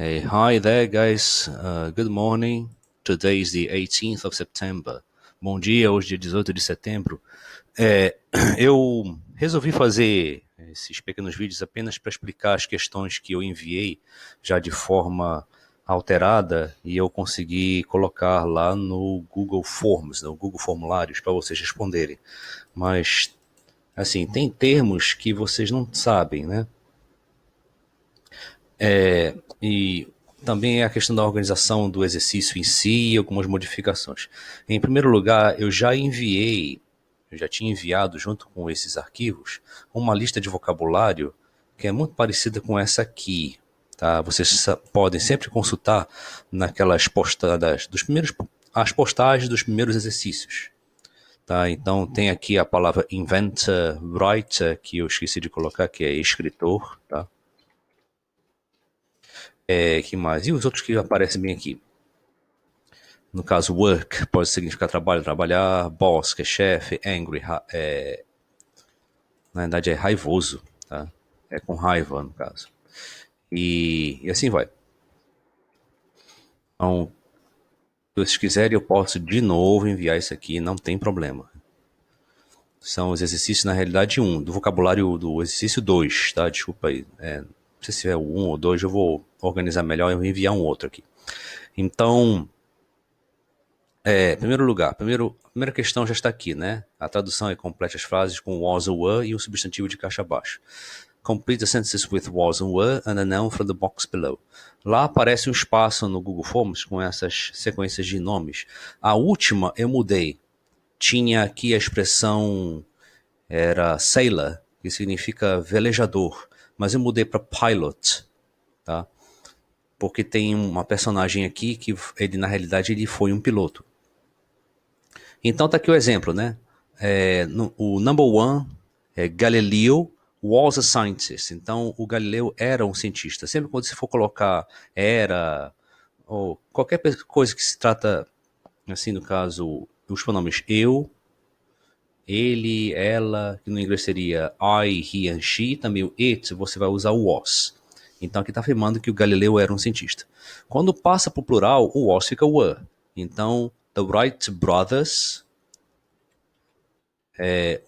Hey, hi there, guys. Good morning. Today is the 18th of September. Bom dia, hoje é dia 18 de setembro. Eu resolvi fazer esses pequenos vídeos apenas para explicar as questões que eu enviei já de forma alterada e eu consegui colocar lá no Google Forms, no Google Formulários, para vocês responderem. Mas, assim, tem termos que vocês não sabem, né? E também é a questão da organização do exercício em si e algumas modificações. Em primeiro lugar, eu já tinha enviado junto com esses arquivos, uma lista de vocabulário que é muito parecida com essa aqui. Tá? Vocês podem sempre consultar naquelas postadas dos primeiros, as postagens dos primeiros exercícios. Tá? Então tem aqui a palavra inventor, writer, que eu esqueci de colocar, que é escritor. Tá? Que mais? E os outros que aparecem bem aqui? No caso, work pode significar trabalho, trabalhar, boss, que é chefe, angry, na verdade é raivoso, tá? É com raiva, no caso. E assim vai. Então, se vocês quiserem, eu posso de novo enviar isso aqui, não tem problema. São os exercícios, na realidade, do vocabulário do exercício 2, tá? Desculpa aí. Não sei se é o 1 ou 2, eu vou organizar melhor e enviar um outro aqui. Então, em primeiro lugar, a primeira questão já está aqui, né? A tradução é complete as frases com was or were e um substantivo de caixa abaixo. Complete the sentences with was and were and a noun from the box below. Lá aparece um espaço no Google Forms com essas sequências de nomes. A última eu mudei. Tinha aqui a expressão era sailor, que significa velejador, mas eu mudei para pilot, tá? Porque tem uma personagem aqui que ele na realidade ele foi um piloto. Então tá aqui o exemplo, né? O number one é Galileo was a scientist. Então o Galileu era um cientista. Sempre quando você for colocar era ou qualquer coisa que se trata, assim no caso, os pronomes eu, ele, ela, que no inglês seria I, he and she, também o it, você vai usar o was. Então aqui está afirmando que o Galileu era um cientista. Quando passa para o plural, o was fica were. Então, the Wright brothers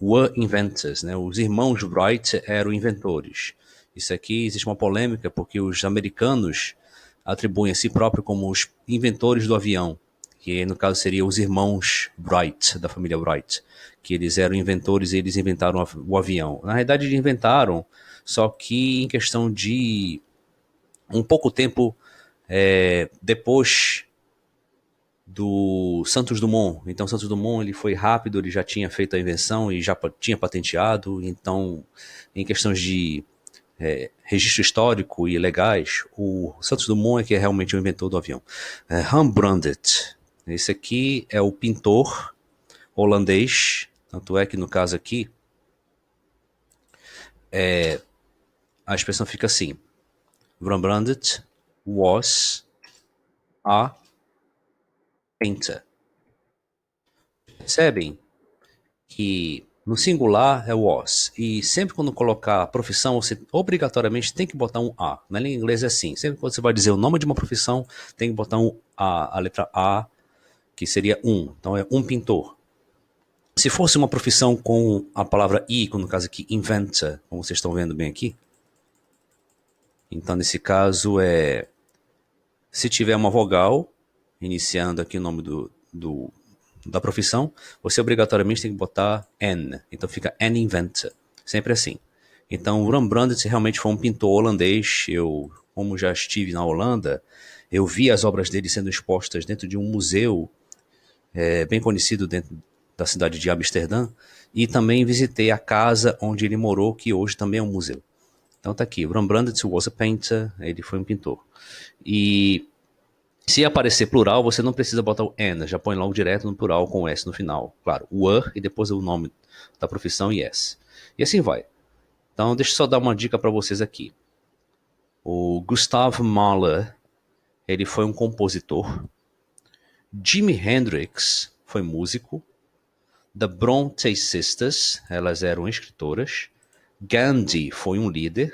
were inventors, né? Os irmãos Wright eram inventores. Isso aqui existe uma polêmica porque os americanos atribuem a si próprio como os inventores do avião, que no caso seriam os irmãos Wright, da família Wright, que eles eram inventores e eles inventaram o avião. Na realidade, eles inventaram, só que em questão de um pouco tempo depois do Santos Dumont. Então Santos Dumont ele foi rápido, ele já tinha feito a invenção e já tinha patenteado. Então, em questões de registro histórico e legais, o Santos Dumont é que é realmente o inventor do avião. Rembrandt, esse aqui é o pintor holandês, tanto é que no caso aqui a expressão fica assim: Rembrandt was a painter. Percebem que no singular é was. E sempre quando colocar a profissão, você obrigatoriamente tem que botar um a. Na língua inglesa é assim. Sempre quando você vai dizer o nome de uma profissão, tem que botar um a letra A, que seria um. Então é um pintor. Se fosse uma profissão com a palavra i, no caso aqui, inventor, como vocês estão vendo bem aqui, então nesse caso se tiver uma vogal, iniciando aqui o nome da profissão, você obrigatoriamente tem que botar N. Então fica an inventor. Sempre assim. Então o Rembrandt realmente foi um pintor holandês. Eu, como já estive na Holanda, eu vi as obras dele sendo expostas dentro de um museu bem conhecido dentro da cidade de Amsterdã. E também visitei a casa onde ele morou, que hoje também é um museu. Então tá aqui, Rembrandt was a painter, ele foi um pintor. E se aparecer plural, você não precisa botar o N, já põe logo direto no plural com o S no final. Claro, were e depois o nome da profissão e S. E assim vai. Então, deixa eu só dar uma dica para vocês aqui. O Gustav Mahler, ele foi um compositor. Jimi Hendrix foi músico. The Bronte Sisters, elas eram escritoras. Gandhi foi um líder.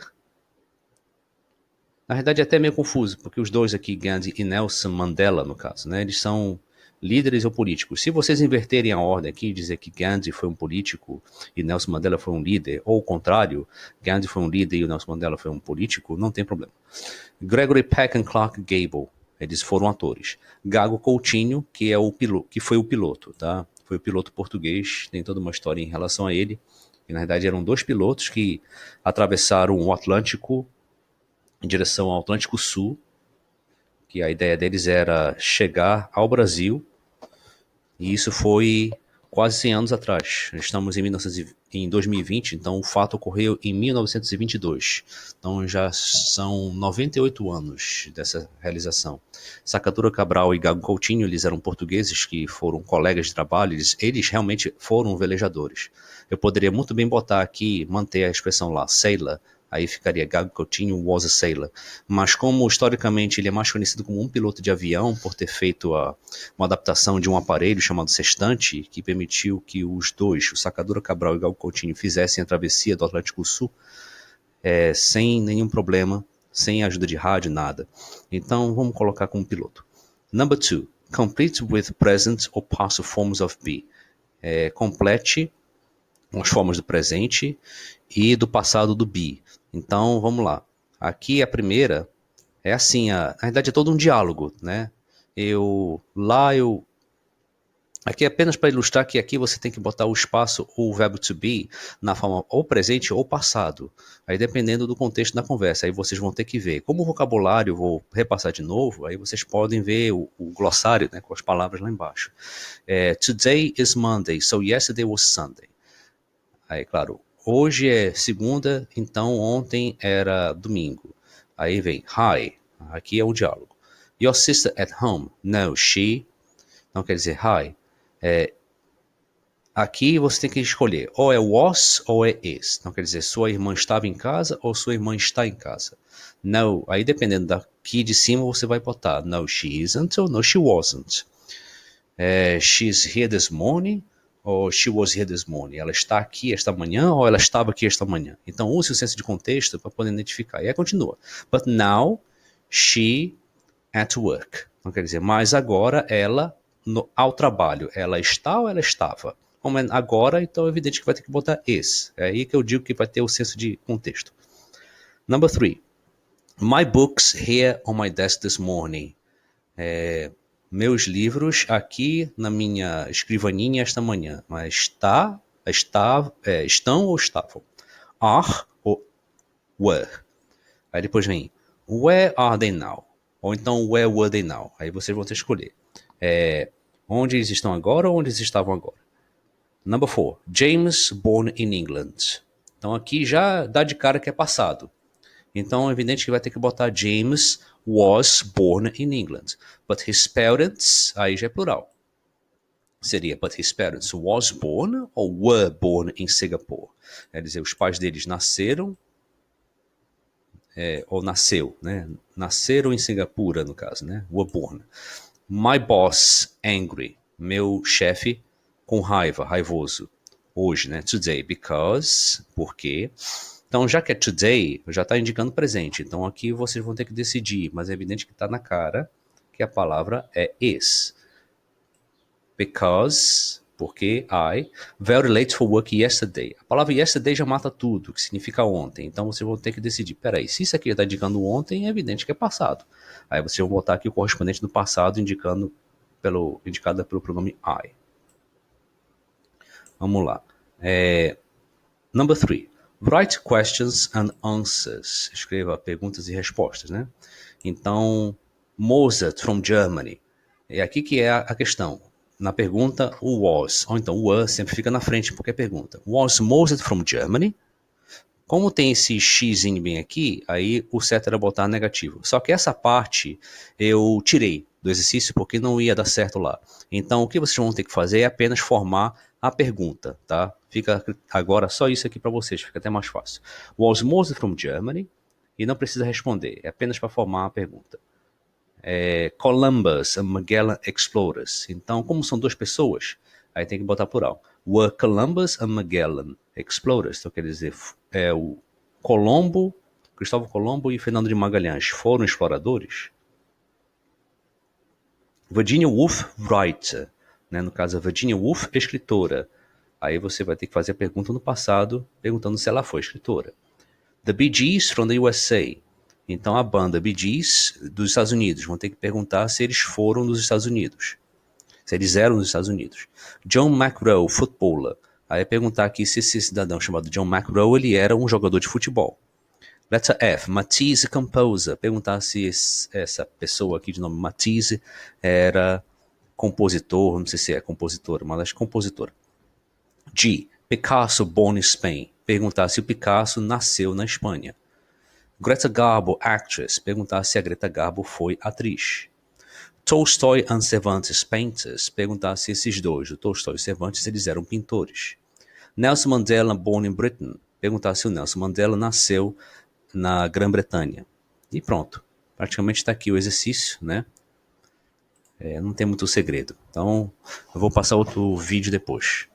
Na verdade é até meio confuso, porque os dois aqui, Gandhi e Nelson Mandela, no caso, né, eles são líderes ou políticos. Se vocês inverterem a ordem aqui e dizer que Gandhi foi um político e Nelson Mandela foi um líder, ou o contrário, Gandhi foi um líder e o Nelson Mandela foi um político, não tem problema. Gregory Peck e Clark Gable, eles foram atores. Gago Coutinho, que, que foi o piloto, tá? Foi o piloto português, tem toda uma história em relação a ele. E, na verdade eram dois pilotos que atravessaram o Atlântico em direção ao Atlântico Sul, que a ideia deles era chegar ao Brasil, e isso foi quase 100 anos atrás. Estamos em 2020, então o fato ocorreu em 1922. Então já são 98 anos dessa realização. Sacadura Cabral e Gago Coutinho, eles eram portugueses que foram colegas de trabalho, eles realmente foram velejadores. Eu poderia muito bem botar aqui, manter a expressão lá, sailor, aí ficaria Gago Coutinho was a sailor. Mas como historicamente ele é mais conhecido como um piloto de avião, por ter feito uma adaptação de um aparelho chamado sextante, que permitiu que os dois, o Sacadura Cabral e o Gago Coutinho, fizessem a travessia do Atlântico Sul sem nenhum problema, sem ajuda de rádio, nada. Então vamos colocar como piloto. Number 2. Complete with present or past forms of be. Complete as formas do presente e do passado do be. Então, vamos lá. Aqui a primeira é assim, na verdade é todo um diálogo, né? Aqui é apenas para ilustrar que aqui você tem que botar o espaço ou o verbo to be na forma ou presente ou passado. Aí dependendo do contexto da conversa, aí vocês vão ter que ver. Como o vocabulário, vou repassar de novo, aí vocês podem ver o glossário, né, com as palavras lá embaixo. Today is Monday, so yesterday was Sunday. Aí, claro, hoje é segunda, então ontem era domingo. Aí vem, hi, aqui é um diálogo. Your sister at home? No, she. Não quer dizer hi. Aqui você tem que escolher, ou é was ou é is. Não quer dizer sua irmã estava em casa ou sua irmã está em casa. No, aí dependendo daqui de cima você vai botar no, she isn't ou no, she wasn't. She's here this morning ou she was here this morning. Ela está aqui esta manhã ou ela estava aqui esta manhã. Então use o senso de contexto para poder identificar. E aí continua. But now she at work. Não quer dizer, mas agora ela ao trabalho. Ela está ou ela estava? Como é agora, então é evidente que vai ter que botar is. É aí que eu digo que vai ter o senso de contexto. Number 3. My books here on my desk this morning. Meus livros aqui na minha escrivaninha esta manhã. Mas estão ou estavam? Are ou were? Aí depois vem where are they now? Ou então where were they now? Aí vocês vão ter que escolher. Onde eles estão agora ou onde eles estavam agora? Number 4. James born in England. Então aqui já dá de cara que é passado. Então é evidente que vai ter que botar James was born in England. But his parents, aí já é plural. Seria, but his parents was born ou were born in Singapore. Quer dizer, os pais deles nasceram, ou nasceu, né? Nasceram em Singapura, no caso, né? Were born. My boss angry. Meu chefe com raiva, raivoso. Hoje, né? Today, because, porque. Então, já que é today, já está indicando presente. Então, aqui vocês vão ter que decidir, mas é evidente que está na cara que a palavra é is. Because, porque I, very late for work yesterday. A palavra yesterday já mata tudo, que significa ontem. Então, vocês vão ter que decidir. Peraí, se isso aqui está indicando ontem, é evidente que é passado. Aí vocês vão botar aqui o correspondente do passado indicado pelo pronome I. Vamos lá. Number 3. Write questions and answers. Escreva perguntas e respostas, né? Então, Mozart from Germany. É aqui que é a questão. Na pergunta, o was. Ou então, o were sempre fica na frente porque é pergunta. Was Mozart from Germany? Como tem esse xzinho bem aqui, aí o certo era botar negativo. Só que essa parte eu tirei do exercício porque não ia dar certo lá. Então, o que vocês vão ter que fazer é apenas formar a pergunta, tá? Fica agora só isso aqui para vocês, fica até mais fácil. Was Mozart from Germany? E não precisa responder, é apenas para formar a pergunta. Columbus and Magellan Explorers. Então, como são duas pessoas, aí tem que botar plural. Were Columbus and Magellan Explorers. Então, quer dizer, o Colombo, Cristóvão Colombo e Fernando de Magalhães foram exploradores? Virginia Woolf Wright, né? No caso, a Virginia Woolf, escritora. Aí você vai ter que fazer a pergunta no passado, perguntando se ela foi escritora. The Bee Gees from the USA. Então a banda Bee Gees dos Estados Unidos. Vão ter que perguntar se eles foram dos Estados Unidos. Se eles eram dos Estados Unidos. John McEnroe, footballer. Aí perguntar aqui se esse cidadão chamado John McEnroe, ele era um jogador de futebol. Letter F, Matisse composer. Perguntar se essa pessoa aqui de nome Matisse era compositor, não sei se é compositor, mas acho que compositor. G, Picasso born in Spain. Perguntar se o Picasso nasceu na Espanha. Greta Garbo, actress. Perguntar se a Greta Garbo foi atriz. Tolstoy and Cervantes, painters. Perguntar se esses dois, o Tolstói e o Cervantes, eles eram pintores. Nelson Mandela, born in Britain. Perguntar se o Nelson Mandela nasceu na Grã-Bretanha. E pronto. Praticamente está aqui o exercício, né? Não tem muito segredo. Então, eu vou passar outro vídeo depois.